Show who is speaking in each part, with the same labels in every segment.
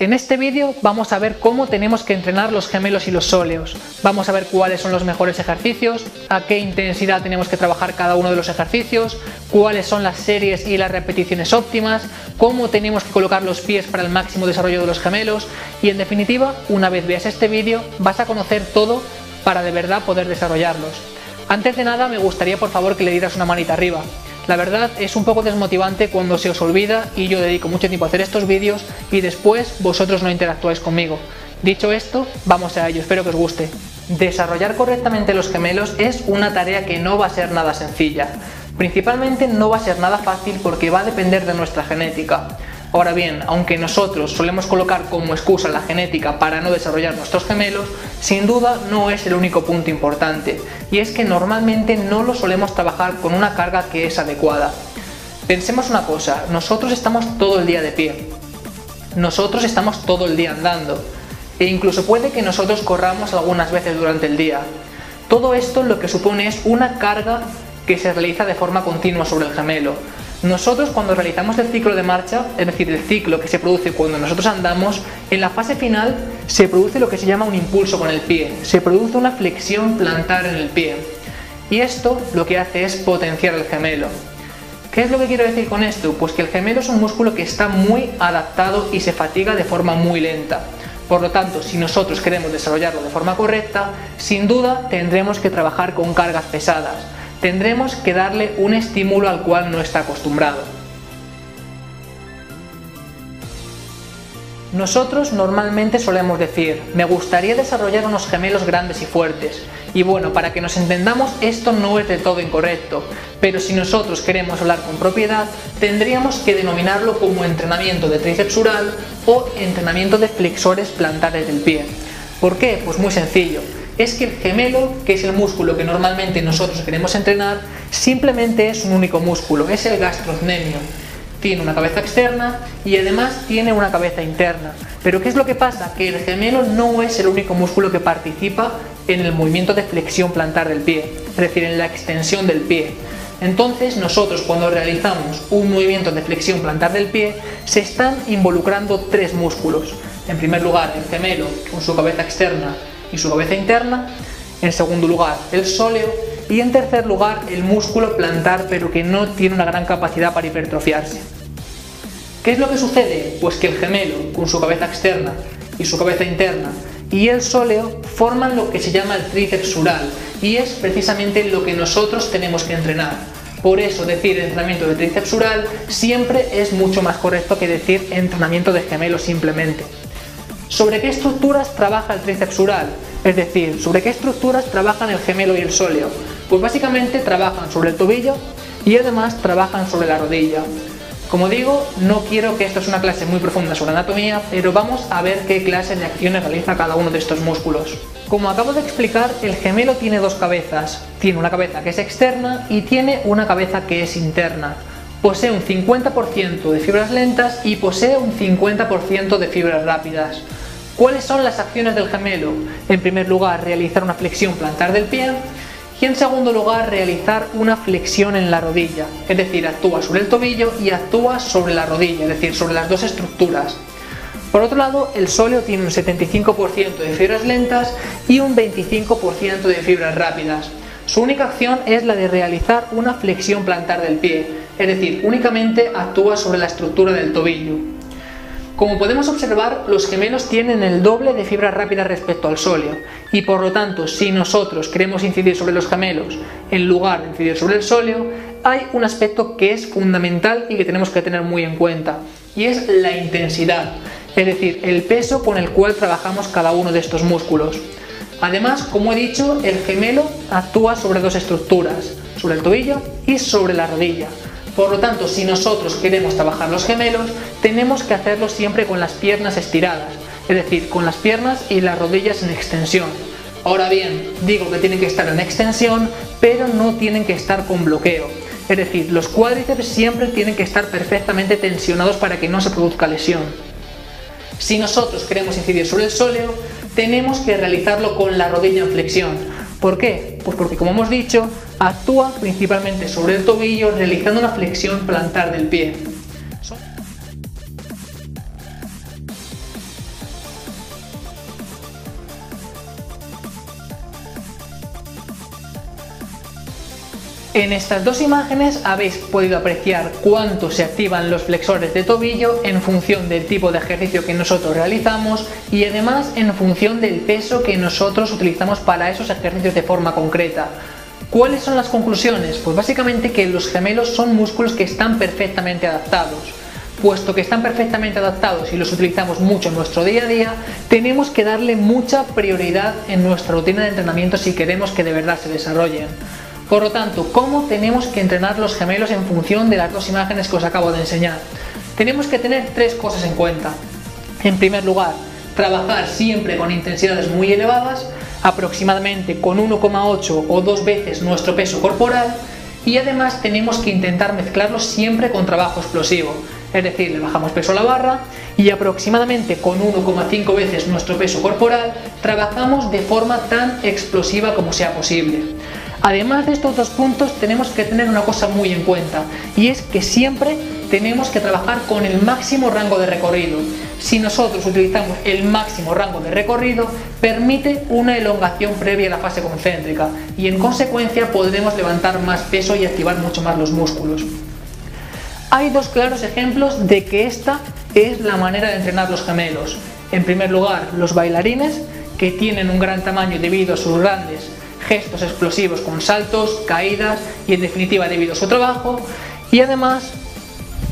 Speaker 1: En este vídeo vamos a ver cómo tenemos que entrenar los gemelos y los sóleos. Vamos a ver cuáles son los mejores ejercicios, a qué intensidad tenemos que trabajar cada uno de los ejercicios, cuáles son las series y las repeticiones óptimas, cómo tenemos que colocar los pies para el máximo desarrollo de los gemelos y, en definitiva, una vez veas este vídeo vas a conocer todo para de verdad poder desarrollarlos. Antes de nada me gustaría por favor que le dieras una manita arriba. La verdad es un poco desmotivante cuando se os olvida y yo dedico mucho tiempo a hacer estos vídeos y después vosotros no interactuáis conmigo. Dicho esto, vamos a ello, espero que os guste. Desarrollar correctamente los gemelos es una tarea que no va a ser nada sencilla. Principalmente no va a ser nada fácil porque va a depender de nuestra genética. Ahora bien, aunque nosotros solemos colocar como excusa la genética para no desarrollar nuestros gemelos, sin duda no es el único punto importante, y es que normalmente no lo solemos trabajar con una carga que es adecuada. Pensemos una cosa, nosotros estamos todo el día de pie, nosotros estamos todo el día andando, e incluso puede que nosotros corramos algunas veces durante el día. Todo esto lo que supone es una carga que se realiza de forma continua sobre el gemelo. Nosotros cuando realizamos el ciclo de marcha, es decir, el ciclo que se produce cuando nosotros andamos, en la fase final se produce lo que se llama un impulso con el pie, se produce una flexión plantar en el pie. Y esto lo que hace es potenciar el gemelo. ¿Qué es lo que quiero decir con esto? Pues que el gemelo es un músculo que está muy adaptado y se fatiga de forma muy lenta. Por lo tanto, si nosotros queremos desarrollarlo de forma correcta, sin duda tendremos que trabajar con cargas pesadas. Tendremos que darle un estímulo al cual no está acostumbrado. Nosotros normalmente solemos decir, me gustaría desarrollar unos gemelos grandes y fuertes. Y bueno, para que nos entendamos, esto no es del todo incorrecto, pero si nosotros queremos hablar con propiedad, tendríamos que denominarlo como entrenamiento de tríceps sural o entrenamiento de flexores plantares del pie. ¿Por qué? Pues muy sencillo. Es que el gemelo, que es el músculo que normalmente nosotros queremos entrenar, simplemente es un único músculo, es el gastrocnemio. Tiene una cabeza externa y además tiene una cabeza interna. Pero ¿qué es lo que pasa? Que el gemelo no es el único músculo que participa en el movimiento de flexión plantar del pie, es decir, en la extensión del pie. Entonces nosotros cuando realizamos un movimiento de flexión plantar del pie, se están involucrando tres músculos. En primer lugar, el gemelo con su cabeza externa y su cabeza interna, en segundo lugar el sóleo y en tercer lugar el músculo plantar, pero que no tiene una gran capacidad para hipertrofiarse. ¿Qué es lo que sucede? Pues que el gemelo con su cabeza externa y su cabeza interna y el sóleo forman lo que se llama el tríceps sural y es precisamente lo que nosotros tenemos que entrenar. Por eso decir entrenamiento de tríceps sural siempre es mucho más correcto que decir entrenamiento de gemelo simplemente. ¿Sobre qué estructuras trabaja el tríceps sural? Es decir, ¿sobre qué estructuras trabajan el gemelo y el sóleo? Pues básicamente trabajan sobre el tobillo y además trabajan sobre la rodilla. Como digo, no quiero que esto es una clase muy profunda sobre anatomía, pero vamos a ver qué clase de acciones realiza cada uno de estos músculos. Como acabo de explicar, el gemelo tiene dos cabezas. Tiene una cabeza que es externa y tiene una cabeza que es interna. Posee un 50% de fibras lentas y posee un 50% de fibras rápidas. ¿Cuáles son las acciones del gemelo? En primer lugar, realizar una flexión plantar del pie y en segundo lugar, realizar una flexión en la rodilla, es decir, actúa sobre el tobillo y actúa sobre la rodilla, es decir, sobre las dos estructuras. Por otro lado, el sóleo tiene un 75% de fibras lentas y un 25% de fibras rápidas. Su única acción es la de realizar una flexión plantar del pie, es decir, únicamente actúa sobre la estructura del tobillo. Como podemos observar, los gemelos tienen el doble de fibras rápidas respecto al sóleo y por lo tanto, si nosotros queremos incidir sobre los gemelos en lugar de incidir sobre el sóleo, hay un aspecto que es fundamental y que tenemos que tener muy en cuenta y es la intensidad, es decir, el peso con el cual trabajamos cada uno de estos músculos. Además, como he dicho, el gemelo actúa sobre dos estructuras, sobre el tobillo y sobre la rodilla. Por lo tanto, si nosotros queremos trabajar los gemelos, tenemos que hacerlo siempre con las piernas estiradas, es decir, con las piernas y las rodillas en extensión. Ahora bien, digo que tienen que estar en extensión, pero no tienen que estar con bloqueo. Es decir, los cuádriceps siempre tienen que estar perfectamente tensionados para que no se produzca lesión. Si nosotros queremos incidir sobre el sóleo, tenemos que realizarlo con la rodilla en flexión. ¿Por qué? Pues porque, como hemos dicho, actúa principalmente sobre el tobillo realizando una flexión plantar del pie. En estas dos imágenes habéis podido apreciar cuánto se activan los flexores de tobillo en función del tipo de ejercicio que nosotros realizamos y además en función del peso que nosotros utilizamos para esos ejercicios de forma concreta. ¿Cuáles son las conclusiones? Pues básicamente que los gemelos son músculos que están perfectamente adaptados. Puesto que están perfectamente adaptados y los utilizamos mucho en nuestro día a día, tenemos que darle mucha prioridad en nuestra rutina de entrenamiento si queremos que de verdad se desarrollen. Por lo tanto, ¿cómo tenemos que entrenar los gemelos en función de las dos imágenes que os acabo de enseñar? Tenemos que tener tres cosas en cuenta. En primer lugar, trabajar siempre con intensidades muy elevadas, aproximadamente con 1,8 o 2 veces nuestro peso corporal, y además tenemos que intentar mezclarlo siempre con trabajo explosivo. Es decir, le bajamos peso a la barra y aproximadamente con 1,5 veces nuestro peso corporal trabajamos de forma tan explosiva como sea posible. Además de estos dos puntos tenemos que tener una cosa muy en cuenta y es que siempre tenemos que trabajar con el máximo rango de recorrido. Si nosotros utilizamos el máximo rango de recorrido, permite una elongación previa a la fase concéntrica y en consecuencia podremos levantar más peso y activar mucho más los músculos. Hay dos claros ejemplos de que esta es la manera de entrenar los gemelos. En primer lugar, los bailarines, que tienen un gran tamaño debido a sus grandes gestos explosivos con saltos, caídas y en definitiva debido a su trabajo, y además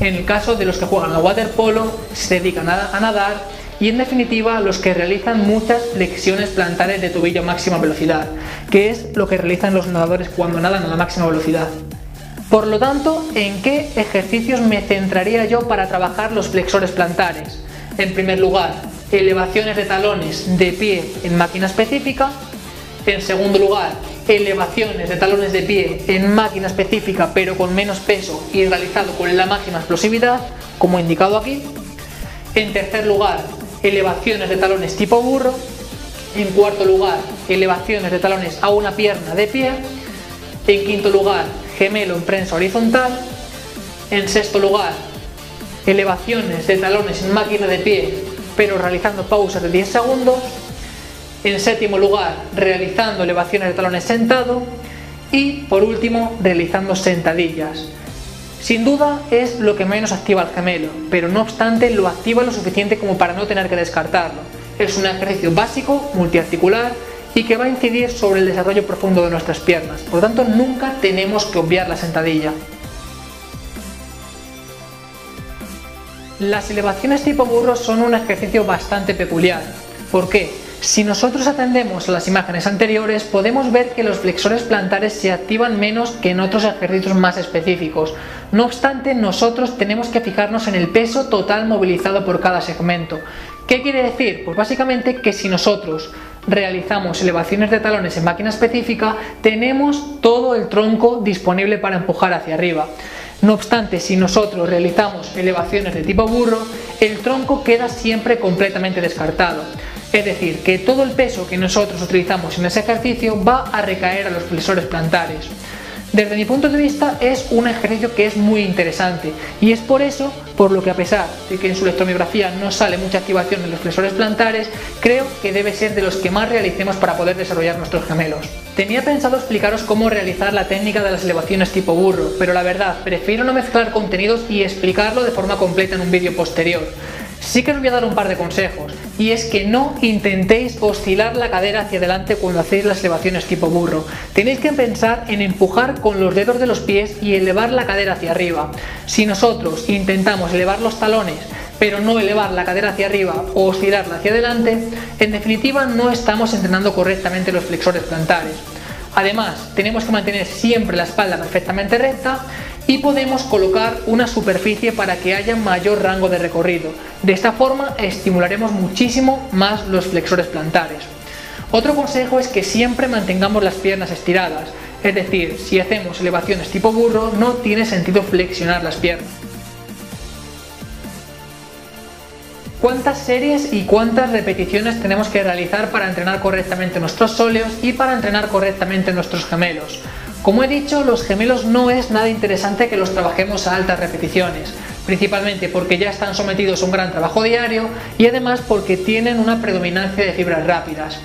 Speaker 1: en el caso de los que juegan al waterpolo, se dedican a nadar y en definitiva los que realizan muchas flexiones plantares de tobillo a máxima velocidad, que es lo que realizan los nadadores cuando nadan a la máxima velocidad. Por lo tanto, ¿en qué ejercicios me centraría yo para trabajar los flexores plantares? En primer lugar, elevaciones de talones de pie en máquina específica. En segundo lugar, elevaciones de talones de pie en máquina específica pero con menos peso y realizado con la máxima explosividad, como indicado aquí. En tercer lugar, elevaciones de talones tipo burro. En cuarto lugar, elevaciones de talones a una pierna de pie. En quinto lugar, gemelo en prensa horizontal. En sexto lugar, elevaciones de talones en máquina de pie pero realizando pausas de 10 segundos. En séptimo lugar, realizando elevaciones de talones sentado. Y por último, realizando sentadillas. Sin duda es lo que menos activa al gemelo, pero no obstante lo activa lo suficiente como para no tener que descartarlo. Es un ejercicio básico, multiarticular y que va a incidir sobre el desarrollo profundo de nuestras piernas. Por lo tanto, nunca tenemos que obviar la sentadilla. Las elevaciones tipo burro son un ejercicio bastante peculiar. ¿Por qué? Si nosotros atendemos a las imágenes anteriores, podemos ver que los flexores plantares se activan menos que en otros ejercicios más específicos. No obstante, nosotros tenemos que fijarnos en el peso total movilizado por cada segmento. ¿Qué quiere decir? Pues básicamente que si nosotros realizamos elevaciones de talones en máquina específica, tenemos todo el tronco disponible para empujar hacia arriba. No obstante, si nosotros realizamos elevaciones de tipo burro, el tronco queda siempre completamente descartado. Es decir, que todo el peso que nosotros utilizamos en ese ejercicio va a recaer a los flexores plantares. Desde mi punto de vista es un ejercicio que es muy interesante y es por eso por lo que, a pesar de que en su electromiografía no sale mucha activación en los flexores plantares, creo que debe ser de los que más realicemos para poder desarrollar nuestros gemelos. Tenía pensado explicaros cómo realizar la técnica de las elevaciones tipo burro, pero la verdad prefiero no mezclar contenidos y explicarlo de forma completa en un vídeo posterior. Sí que os voy a dar un par de consejos, y es que no intentéis oscilar la cadera hacia adelante cuando hacéis las elevaciones tipo burro. Tenéis que pensar en empujar con los dedos de los pies y elevar la cadera hacia arriba. Si nosotros intentamos elevar los talones pero no elevar la cadera hacia arriba o oscilarla hacia adelante, en definitiva no estamos entrenando correctamente los flexores plantares. Además, tenemos que mantener siempre la espalda perfectamente recta y podemos colocar una superficie para que haya mayor rango de recorrido. De esta forma estimularemos muchísimo más los flexores plantares. Otro consejo es que siempre mantengamos las piernas estiradas, es decir, si hacemos elevaciones tipo burro no tiene sentido flexionar las piernas. ¿Cuántas series y cuántas repeticiones tenemos que realizar para entrenar correctamente nuestros sóleos y para entrenar correctamente nuestros gemelos? Como he dicho, los gemelos no es nada interesante que los trabajemos a altas repeticiones, principalmente porque ya están sometidos a un gran trabajo diario y además porque tienen una predominancia de fibras rápidas.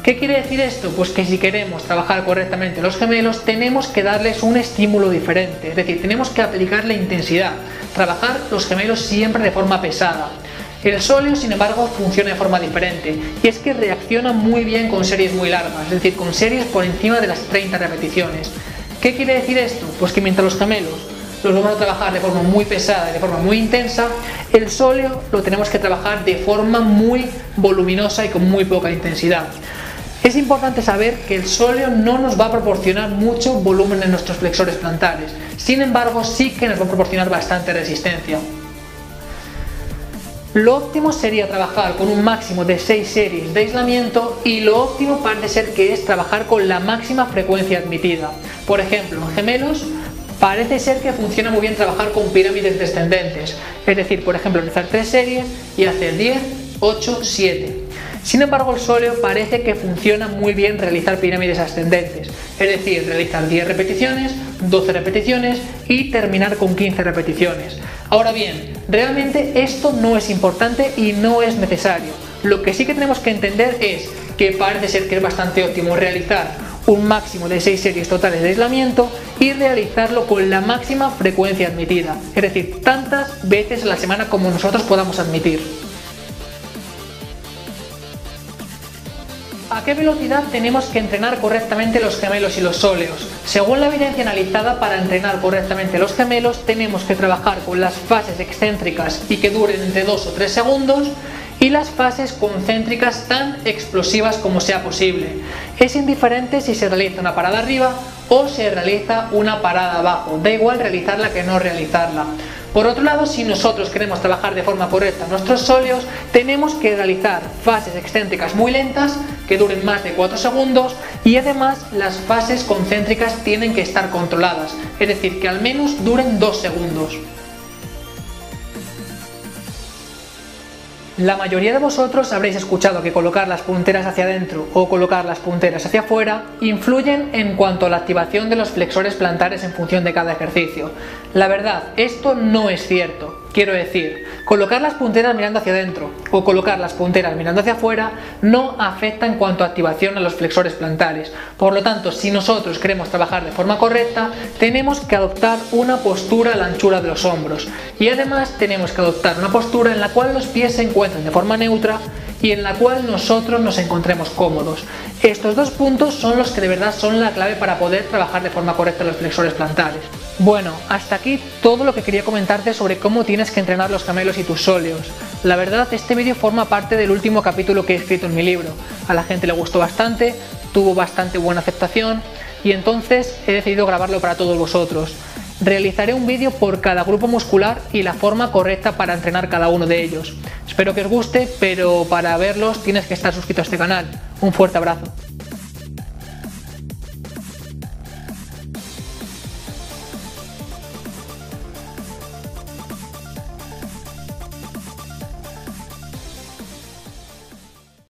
Speaker 1: ¿Qué quiere decir esto? Pues que si queremos trabajar correctamente los gemelos tenemos que darles un estímulo diferente, es decir, tenemos que aplicarle intensidad, trabajar los gemelos siempre de forma pesada. El sóleo, sin embargo, funciona de forma diferente y es que reacciona muy bien con series muy largas, es decir, con series por encima de las 30 repeticiones. ¿Qué quiere decir esto? Pues que mientras los gemelos los vamos a trabajar de forma muy pesada y de forma muy intensa, el sóleo lo tenemos que trabajar de forma muy voluminosa y con muy poca intensidad. Es importante saber que el sóleo no nos va a proporcionar mucho volumen en nuestros flexores plantares, sin embargo sí que nos va a proporcionar bastante resistencia. Lo óptimo sería trabajar con un máximo de 6 series de aislamiento y lo óptimo parece ser que es trabajar con la máxima frecuencia admitida. Por ejemplo, en gemelos parece ser que funciona muy bien trabajar con pirámides descendentes, es decir, por ejemplo, realizar 3 series y hacer 10, 8, 7. Sin embargo, el sóleo parece que funciona muy bien realizar pirámides ascendentes, es decir, realizar 10 repeticiones, 12 repeticiones y terminar con 15 repeticiones. Ahora bien, realmente esto no es importante y no es necesario. Lo que sí que tenemos que entender es que parece ser que es bastante óptimo realizar un máximo de 6 series totales de aislamiento y realizarlo con la máxima frecuencia admitida, es decir, tantas veces a la semana como nosotros podamos admitir. ¿A qué velocidad tenemos que entrenar correctamente los gemelos y los sóleos? Según la evidencia analizada, para entrenar correctamente los gemelos tenemos que trabajar con las fases excéntricas y que duren entre 2 o 3 segundos y las fases concéntricas tan explosivas como sea posible. Es indiferente si se realiza una parada arriba o se realiza una parada abajo, da igual realizarla que no realizarla. Por otro lado, si nosotros queremos trabajar de forma correcta nuestros sóleos, tenemos que realizar fases excéntricas muy lentas que duren más de 4 segundos y además las fases concéntricas tienen que estar controladas, es decir, que al menos duren 2 segundos. La mayoría de vosotros habréis escuchado que colocar las punteras hacia adentro o colocar las punteras hacia afuera influyen en cuanto a la activación de los flexores plantares en función de cada ejercicio. La verdad, esto no es cierto. Quiero decir, colocar las punteras mirando hacia adentro o colocar las punteras mirando hacia afuera no afecta en cuanto a activación a los flexores plantares. Por lo tanto, si nosotros queremos trabajar de forma correcta, tenemos que adoptar una postura a la anchura de los hombros y además tenemos que adoptar una postura en la cual los pies se encuentren de forma neutra y en la cual nosotros nos encontremos cómodos. Estos dos puntos son los que de verdad son la clave para poder trabajar de forma correcta los flexores plantares. Bueno, hasta aquí todo lo que quería comentarte sobre cómo tienes que entrenar los gemelos y tus sóleos. La verdad, este vídeo forma parte del último capítulo que he escrito en mi libro. A la gente le gustó bastante, tuvo bastante buena aceptación y entonces he decidido grabarlo para todos vosotros. Realizaré un vídeo por cada grupo muscular y la forma correcta para entrenar cada uno de ellos. Espero que os guste, pero para verlos tienes que estar suscrito a este canal. Un fuerte abrazo.